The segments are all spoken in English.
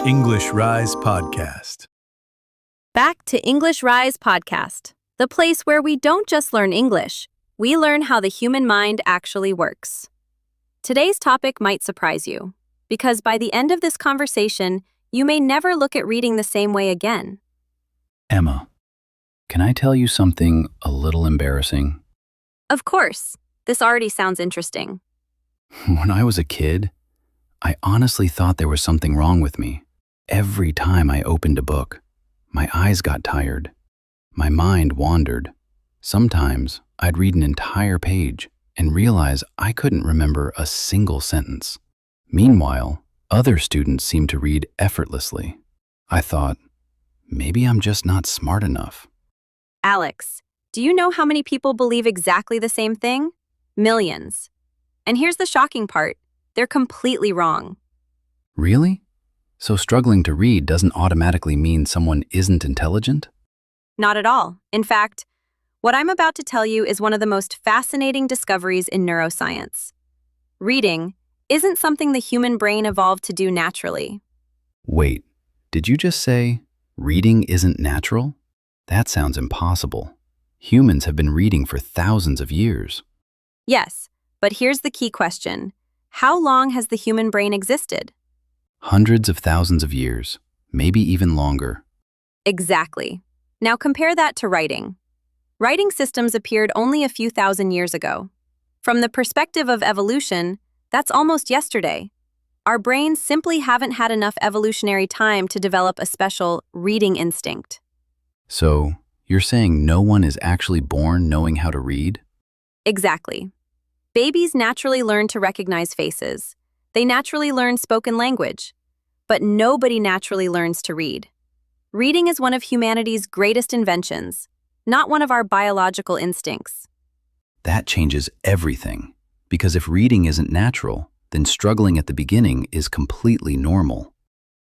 English Rise Podcast. Back to English Rise Podcast, the place where we don't just learn English, we learn how the human mind actually works. Today's topic might surprise you, because by the end of this conversation, you may never look at reading the same way again. Emma, can I tell you something a little embarrassing? Of course, this already sounds interesting. When I was a kid, I honestly thought there was something wrong with me. Every time I opened a book, my eyes got tired. My mind wandered. Sometimes I'd read an entire page and realize I couldn't remember a single sentence. Meanwhile, other students seemed to read effortlessly. I thought, maybe I'm just not smart enough. Alex, do you know how many people believe exactly the same thing? Millions. And here's the shocking part. They're completely wrong. Really? So struggling to read doesn't automatically mean someone isn't intelligent? Not at all. In fact, what I'm about to tell you is one of the most fascinating discoveries in neuroscience. Reading isn't something the human brain evolved to do naturally. Wait, did you just say reading isn't natural? That sounds impossible. Humans have been reading for thousands of years. Yes, but here's the key question. How long has the human brain existed? Hundreds of thousands of years, maybe even longer. Exactly. Now compare that to writing. Writing systems appeared only a few thousand years ago. From the perspective of evolution, that's almost yesterday. Our brains simply haven't had enough evolutionary time to develop a special reading instinct. So, you're saying no one is actually born knowing how to read? Exactly. Babies naturally learn to recognize faces. They naturally learn spoken language. But nobody naturally learns to read. Reading is one of humanity's greatest inventions, not one of our biological instincts. That changes everything. Because if reading isn't natural, then struggling at the beginning is completely normal.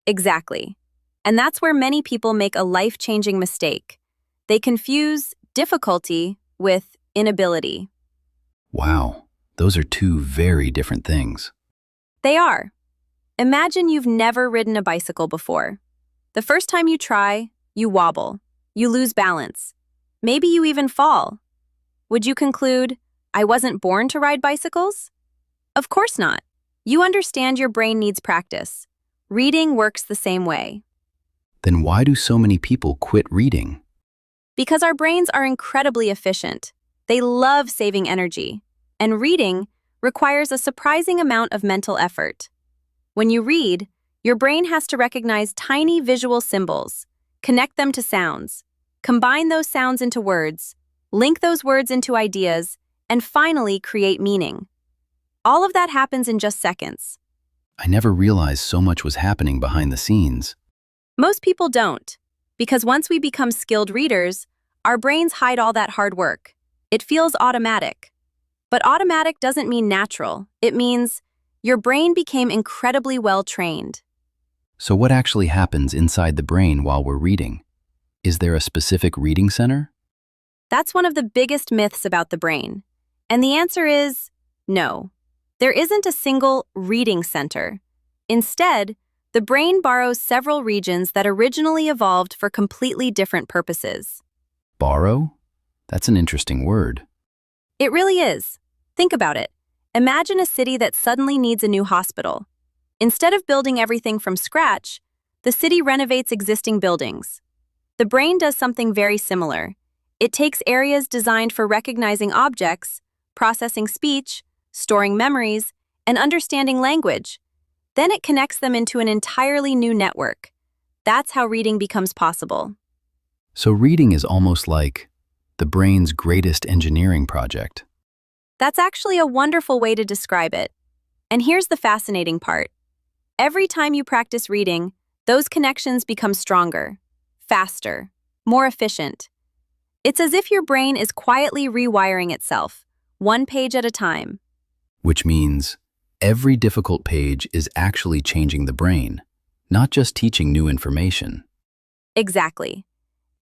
Exactly. And that's where many people make a life-changing mistake. They confuse difficulty with inability. Wow, those are two very different things. They are. Imagine you've never ridden a bicycle before. The first time you try, you wobble. You lose balance. Maybe you even fall. Would you conclude, I wasn't born to ride bicycles? Of course not. You understand your brain needs practice. Reading works the same way. Then why do so many people quit reading? Because our brains are incredibly efficient. They love saving energy. And reading requires a surprising amount of mental effort. When you read, your brain has to recognize tiny visual symbols, connect them to sounds, combine those sounds into words, link those words into ideas, and finally create meaning. All of that happens in just seconds. I never realized so much was happening behind the scenes. Most people don't, because once we become skilled readers, our brains hide all that hard work. It feels automatic. But automatic doesn't mean natural. It means your brain became incredibly well-trained. So what actually happens inside the brain while we're reading? Is there a specific reading center? That's one of the biggest myths about the brain. And the answer is no. There isn't a single reading center. Instead, the brain borrows several regions that originally evolved for completely different purposes. Borrow? That's an interesting word. It really is. Think about it. Imagine a city that suddenly needs a new hospital. Instead of building everything from scratch, the city renovates existing buildings. The brain does something very similar. It takes areas designed for recognizing objects, processing speech, storing memories, and understanding language. Then it connects them into an entirely new network. That's how reading becomes possible. So reading is almost like the brain's greatest engineering project. That's actually a wonderful way to describe it. And here's the fascinating part. Every time you practice reading, those connections become stronger, faster, more efficient. It's as if your brain is quietly rewiring itself, one page at a time. Which means every difficult page is actually changing the brain, not just teaching new information. Exactly.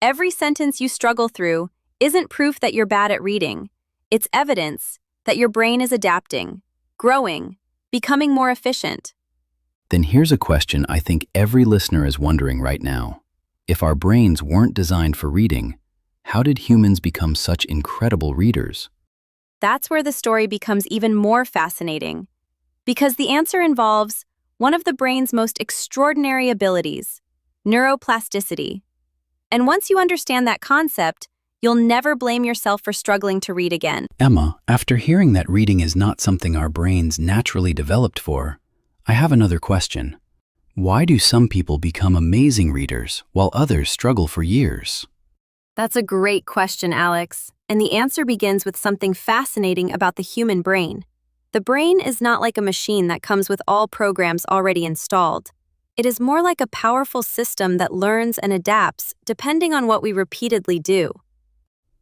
Every sentence you struggle through isn't proof that you're bad at reading. It's evidence that your brain is adapting, growing, becoming more efficient. Then here's a question I think every listener is wondering right now. If our brains weren't designed for reading, how did humans become such incredible readers? That's where the story becomes even more fascinating, because the answer involves one of the brain's most extraordinary abilities, neuroplasticity. And once you understand that concept, you'll never blame yourself for struggling to read again. Emma, after hearing that reading is not something our brains naturally developed for, I have another question. Why do some people become amazing readers while others struggle for years? That's a great question, Alex. And the answer begins with something fascinating about the human brain. The brain is not like a machine that comes with all programs already installed. It is more like a powerful system that learns and adapts depending on what we repeatedly do.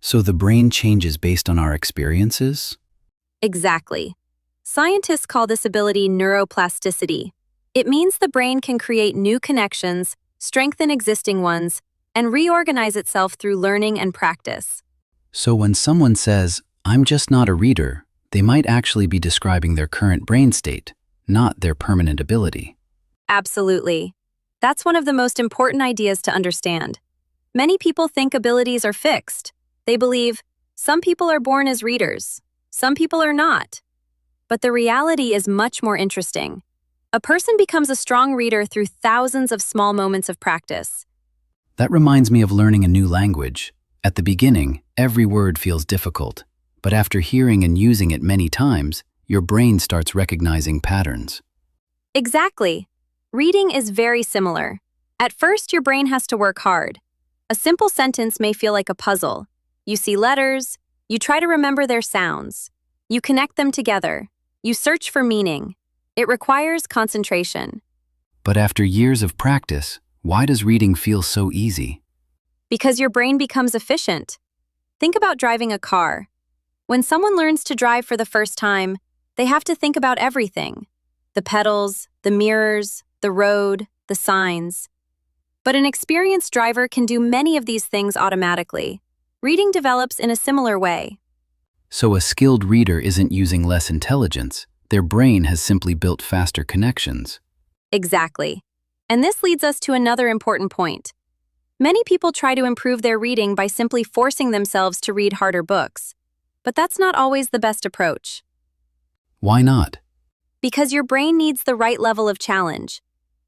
So the brain changes based on our experiences? Exactly. Scientists call this ability neuroplasticity. It means the brain can create new connections, strengthen existing ones, and reorganize itself through learning and practice. So when someone says, "I'm just not a reader," they might actually be describing their current brain state, not their permanent ability. Absolutely. That's one of the most important ideas to understand. Many people think abilities are fixed. They believe some people are born as readers, some people are not. But the reality is much more interesting. A person becomes a strong reader through thousands of small moments of practice. That reminds me of learning a new language. At the beginning, every word feels difficult, but after hearing and using it many times, your brain starts recognizing patterns. Exactly. Reading is very similar. At first, your brain has to work hard. A simple sentence may feel like a puzzle. You see letters, you try to remember their sounds. You connect them together. You search for meaning. It requires concentration. But after years of practice, why does reading feel so easy? Because your brain becomes efficient. Think about driving a car. When someone learns to drive for the first time, they have to think about everything: the pedals, the mirrors, the road, the signs. But an experienced driver can do many of these things automatically. Reading develops in a similar way. So a skilled reader isn't using less intelligence. Their brain has simply built faster connections. Exactly. And this leads us to another important point. Many people try to improve their reading by simply forcing themselves to read harder books. But that's not always the best approach. Why not? Because your brain needs the right level of challenge.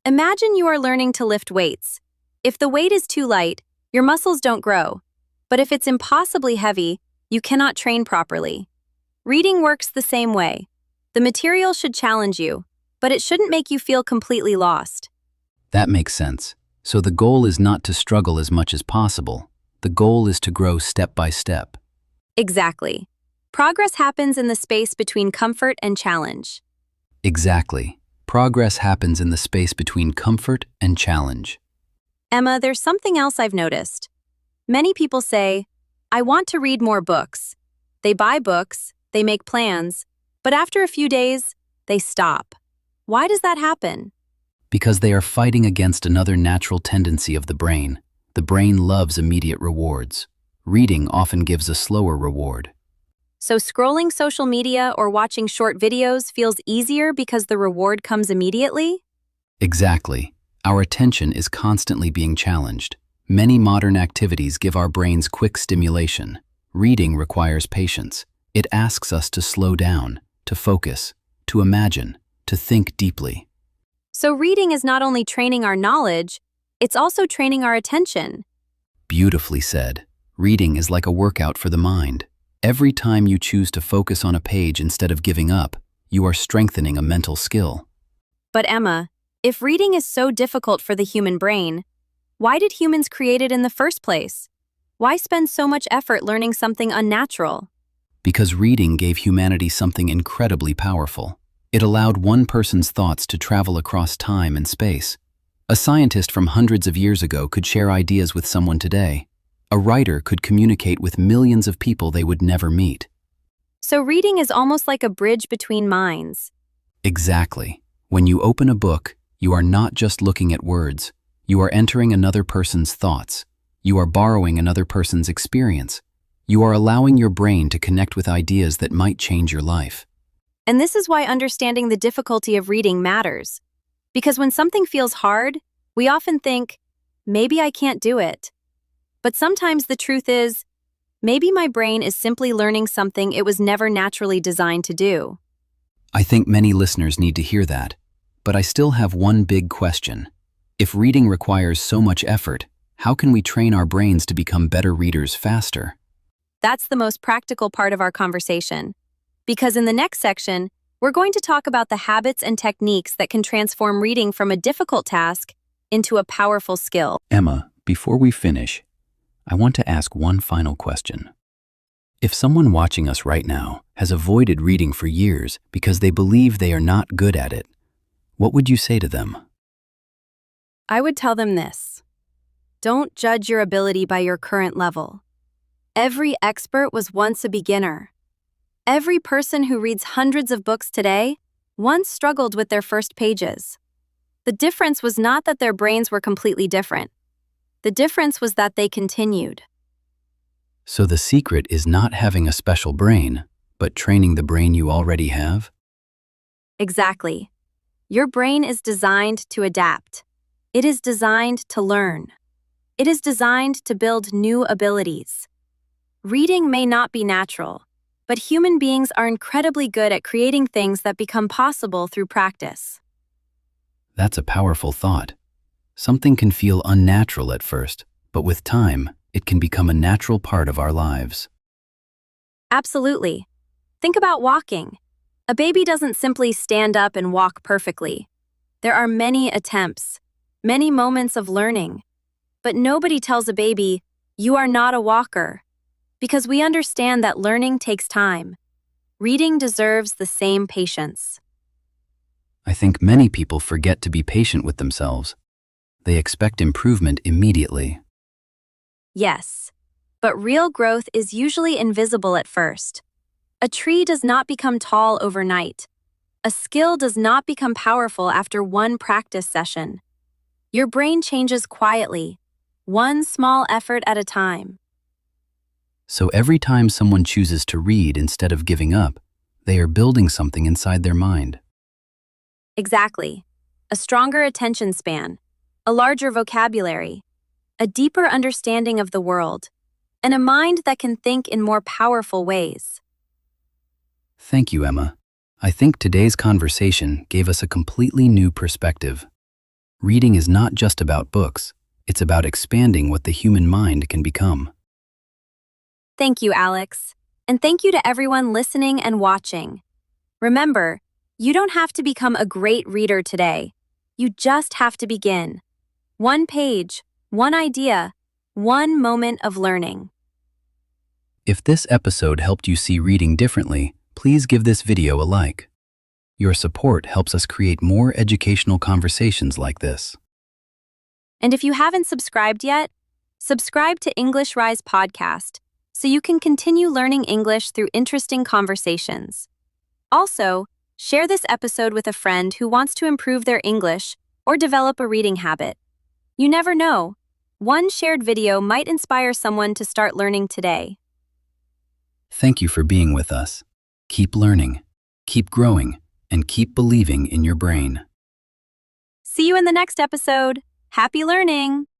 Imagine you are learning to lift weights. If the weight is too light, your muscles don't grow. But if it's impossibly heavy, you cannot train properly. Reading works the same way. The material should challenge you, but it shouldn't make you feel completely lost. That makes sense. So the goal is not to struggle as much as possible. The goal is to grow step by step. Exactly. Progress happens in the space between comfort and challenge. Exactly. Progress happens in the space between comfort and challenge. Emma, there's something else I've noticed. Many people say, "I want to read more books." They buy books, they make plans, but after a few days, they stop. Why does that happen? Because they are fighting against another natural tendency of the brain. The brain loves immediate rewards. Reading often gives a slower reward. So scrolling social media or watching short videos feels easier because the reward comes immediately? Exactly. Our attention is constantly being challenged. Many modern activities give our brains quick stimulation. Reading requires patience. It asks us to slow down, to focus, to imagine, to think deeply. So reading is not only training our knowledge, it's also training our attention. Beautifully said. Reading is like a workout for the mind. Every time you choose to focus on a page instead of giving up, you are strengthening a mental skill. But Emma, if reading is so difficult for the human brain, why did humans create it in the first place? Why spend so much effort learning something unnatural? Because reading gave humanity something incredibly powerful. It allowed one person's thoughts to travel across time and space. A scientist from hundreds of years ago could share ideas with someone today. A writer could communicate with millions of people they would never meet. So reading is almost like a bridge between minds. Exactly. When you open a book, you are not just looking at words. You are entering another person's thoughts. You are borrowing another person's experience. You are allowing your brain to connect with ideas that might change your life. And this is why understanding the difficulty of reading matters. Because when something feels hard, we often think, maybe I can't do it. But sometimes the truth is, maybe my brain is simply learning something it was never naturally designed to do. I think many listeners need to hear that. But I still have one big question. If reading requires so much effort, how can we train our brains to become better readers faster? That's the most practical part of our conversation. Because in the next section, we're going to talk about the habits and techniques that can transform reading from a difficult task into a powerful skill. Emma, before we finish, I want to ask one final question. If someone watching us right now has avoided reading for years because they believe they are not good at it, what would you say to them? I would tell them this. Don't judge your ability by your current level. Every expert was once a beginner. Every person who reads hundreds of books today once struggled with their first pages. The difference was not that their brains were completely different. The difference was that they continued. So the secret is not having a special brain, but training the brain you already have? Exactly. Your brain is designed to adapt. It is designed to learn. It is designed to build new abilities. Reading may not be natural, but human beings are incredibly good at creating things that become possible through practice. That's a powerful thought. Something can feel unnatural at first, but with time, it can become a natural part of our lives. Absolutely. Think about walking. A baby doesn't simply stand up and walk perfectly. There are many attempts, many moments of learning. But nobody tells a baby, "You are not a walker," because we understand that learning takes time. Reading deserves the same patience. I think many people forget to be patient with themselves. They expect improvement immediately. Yes, but real growth is usually invisible at first. A tree does not become tall overnight. A skill does not become powerful after one practice session. Your brain changes quietly, one small effort at a time. So every time someone chooses to read instead of giving up, they are building something inside their mind. Exactly. A stronger attention span, a larger vocabulary, a deeper understanding of the world, and a mind that can think in more powerful ways. Thank you, Emma. I think today's conversation gave us a completely new perspective. Reading is not just about books, it's about expanding what the human mind can become. Thank you, Alex. And thank you to everyone listening and watching. Remember, you don't have to become a great reader today. You just have to begin. One page, one idea, one moment of learning. If this episode helped you see reading differently, please give this video a like. Your support helps us create more educational conversations like this. And if you haven't subscribed yet, subscribe to English Rise Podcast so you can continue learning English through interesting conversations. Also, share this episode with a friend who wants to improve their English or develop a reading habit. You never know. One shared video might inspire someone to start learning today. Thank you for being with us. Keep learning, keep growing, and keep believing in your brain. See you in the next episode. Happy learning!